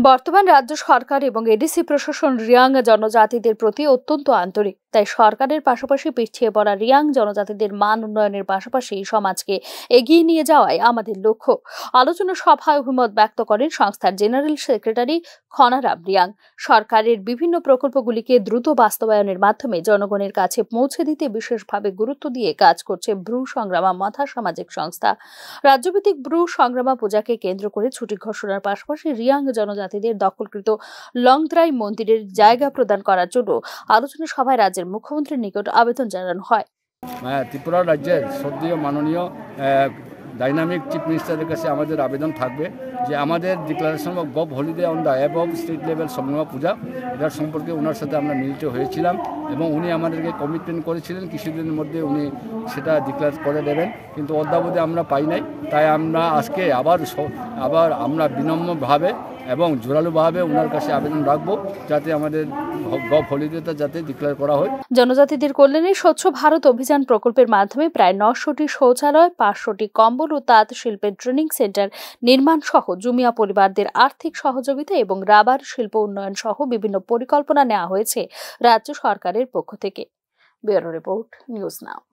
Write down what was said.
বর্তমান রাজ্য সরকার এবং এডিসি প্রশাসন রিয়াং জনজাতিদের প্রতি অত্যন্ত আন্তরিক। তাই সরকারের পাশাপাশি পিছিয়ে পড়া রিয়াং জনজাতিদের মান উন্নয়নের পাশাপাশি সমাজকে এগিয়ে নিয়ে যাওয়াই আমাদের লক্ষ্য। আলোচনা সভায় অভিমত ব্যক্ত করেন সংস্থার জেনারেল সেক্রেটারি খনারাম রিয়াং। সরকারের বিভিন্ন প্রকল্পগুলিকে দ্রুত বাস্তবায়নের মাধ্যমে জনগণের কাছে পৌঁছে দিতে বিশেষভাবে গুরুত্ব দিয়ে কাজ করছে ব্রু সংগ্রামা মাথা সামাজিক সংস্থা। রাজ্যভিত্তিক ব্রু সংগ্রামা পূজাকে কেন্দ্র করে ছুটি ঘোষণার পাশাপাশি রিয়াং জনজাতিদের দখলকৃত লংত্রাই মন্দিরের জায়গা প্রদান করার জন্য আলোচনা সভায় রাজ্যের মুখ্যমন্ত্রীর নিকট আবেদন জানানো হয়। ত্রিপুরা রাজ্যের শ্রদ্ধেয় মাননীয় ডাইনামিক চিফ মিনিস্টারের কাছে আমাদের আবেদন থাকবে যে আমাদের declaration of gov holiday on the above state level সংগ্রামা পূজা, এটার সম্পর্কে ওনার সাথে আমরা মিলিত হয়েছিলাম এবং উনি আমাদেরকে কমিটমেন্ট করেছিলেন কিছুদিনের মধ্যে উনি সেটা ডিক্লেয়ার করে দেবেন, কিন্তু অদ্যাবধি আমরা পাই নাই। তাই আমরা আজকে আবার আমরা বিনম্রভাবে এবং জোরালোভাবে ওনার কাছে আবেদন রাখবো যাতে আমাদের গভ হলিডেটা যাতে ডিক্লেয়ার করা হয়। জনজাতিদের কল্যাণে স্বচ্ছ ভারত অভিযান প্রকল্পের মাধ্যমে প্রায় 900টি শৌচালয়, 500টি কম্বল ও তাঁত শিল্পের ট্রেনিং সেন্টার নির্মাণ সহ জুমিয়া পরিবারদের আর্থিক সহযোগিতা এবং রাবার শিল্প উন্নয়ন সহ বিভিন্ন পরিকল্পনা নেওয়া হয়েছে রাজ্য সরকারের পক্ষ থেকে। Bureau report, news now.